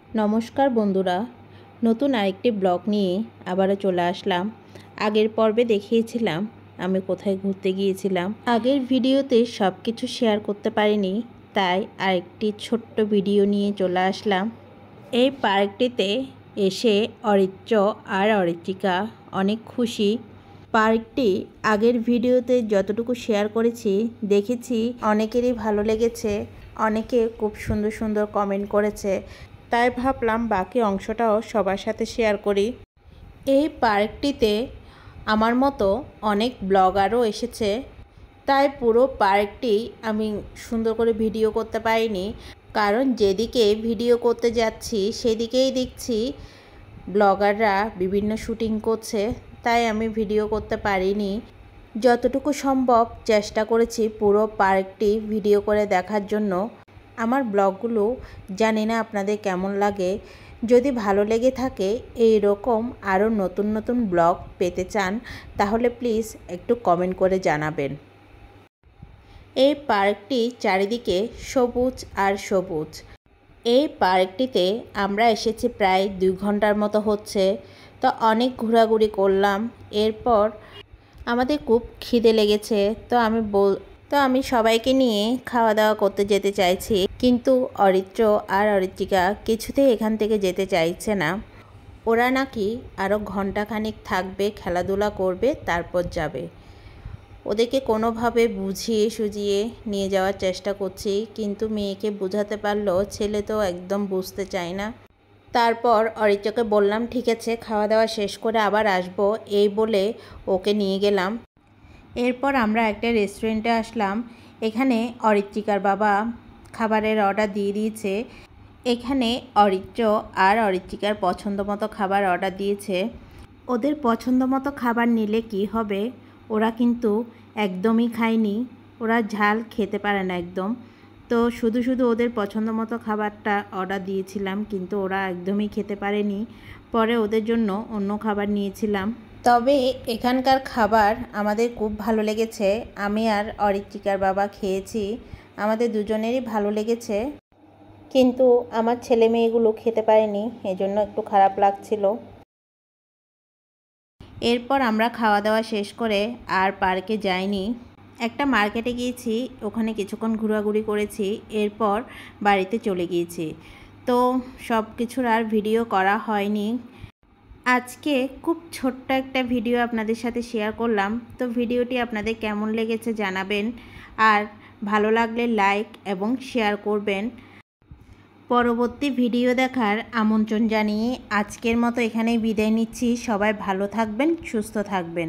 नमस्कार बंधुरा नतून आरेकटी ब्लग निये आबारो चले आसलाम। आगेर पर्वे देखिएछिलाम आमी कोथाय घुरते गिয়েছিলাম। आगेर भिडियोते सबकिछु शेयर करते पारिनी, ताई आरेकटी छोट्ट भिडियो निये चले आसलाम। এই পার্কটিতে এসে অরিত্র আর অরিত্রিকা অনেক খুশি। পার্কটি আগের ভিডিওতে যতটুকু শেয়ার করেছি দেখেছি অনেকেরই ভালো লেগেছে, অনেকে খুব সুন্দর সুন্দর কমেন্ট করেছে, তাই ভাবলাম বাকি অংশটাও সবার সাথে শেয়ার করি। এই পার্কটিতে আমার মতো অনেক ব্লগারও এসেছে, তাই পুরো পার্কটি আমি সুন্দর করে ভিডিও করতে পারিনি, কারণ যেদিকে ভিডিও করতে যাচ্ছি সেদিকেই দেখছি ব্লগাররা বিভিন্ন শুটিং করছে, তাই আমি ভিডিও করতে পারিনি। যতটুকু সম্ভব চেষ্টা করেছি পুরো পার্কটি ভিডিও করে দেখার জন্য। আমার ব্লগগুলো জানি না আপনাদের কেমন লাগে। যদি ভালো লেগে থাকে এই রকম আরও নতুন নতুন ব্লগ পেতে চান তাহলে প্লিজ একটু কমেন্ট করে জানাবেন। এই পার্কটি চারিদিকে সবুজ আর সবুজ। এই পার্কটিতে আমরা এসেছি প্রায় 2 ঘন্টার মতো হচ্ছে, তো অনেক ঘোরাঘুরি করলাম। এরপর আমাদের খুব খিদে লেগেছে, তো আমি সবাইকে নিয়ে খাওয়া দাওয়া করতে যেতে চাইছি, কিন্তু অরিত্র আর অরিত্রিকা কিছুতেই এখান থেকে যেতে চাইছে না। ওরা নাকি আরও ঘন্টাখানিক থাকবে, খেলাধুলা করবে, তারপর যাবে। ওদেরকে কোনোভাবে বুঝিয়ে সুঝিয়ে নিয়ে যাওয়ার চেষ্টা করছি, কিন্তু মেয়েকে বোঝাতে পারলেও ছেলে তো একদম বুঝতে চায় না। তারপর অরিত্রকে বললাম ঠিক আছে খাওয়া দাওয়া শেষ করে আবার আসবো, এই বলে ওকে নিয়ে গেলাম। এরপর আমরা একটা রেস্টুরেন্টে আসলাম। এখানে অরিত্রিকার বাবা খাবারের অর্ডার দিয়ে দিয়েছে। এখানে অরিত্র আর অরিত্রিকার পছন্দ মতো খাবার অর্ডার দিয়েছে। ওদের পছন্দ মতো খাবার নিলে কি হবে, ওরা কিন্তু একদমই খায়নি, ওরা ঝাল খেতে পারে না একদম। তো শুধু শুধু ওদের পছন্দ মতো খাবারটা অর্ডার দিয়েছিলাম, কিন্তু ওরা একদমই খেতে পারেনি। পরে ওদের জন্য অন্য খাবার নিয়েছিলাম। তবে এখানকার খাবার আমাদের খুব ভালো লেগেছে। আমি আর অরিত্রিকার বাবা খেয়েছি, আমাদের দুজনেরই ভালো লেগেছে, কিন্তু আমার ছেলে মেয়েগুলো খেতে পারেনি, এজন্য একটু খারাপ লাগছিল। এরপর আমরা খাওয়া দাওয়া শেষ করে আর পার্কে যাইনি, একটা মার্কেটে গিয়েছি, ওখানে কিছুক্ষণ ঘোরাঘুরি করেছি, এরপর বাড়িতে চলে গিয়েছি। তো সব কিছুর আর ভিডিও করা হয়নি। আজকে খুব ছোট্ট একটা ভিডিও আপনাদের সাথে শেয়ার করলাম। তো ভিডিওটি আপনাদের কেমন লেগেছে জানাবেন, আর ভালো লাগলে লাইক এবং শেয়ার করবেন। পরবর্তী ভিডিও দেখার আমন্ত্রণ জানিয়ে আজকের মতো এখানেই বিদায় নিচ্ছি। সবাই ভালো থাকবেন, সুস্থ থাকবেন।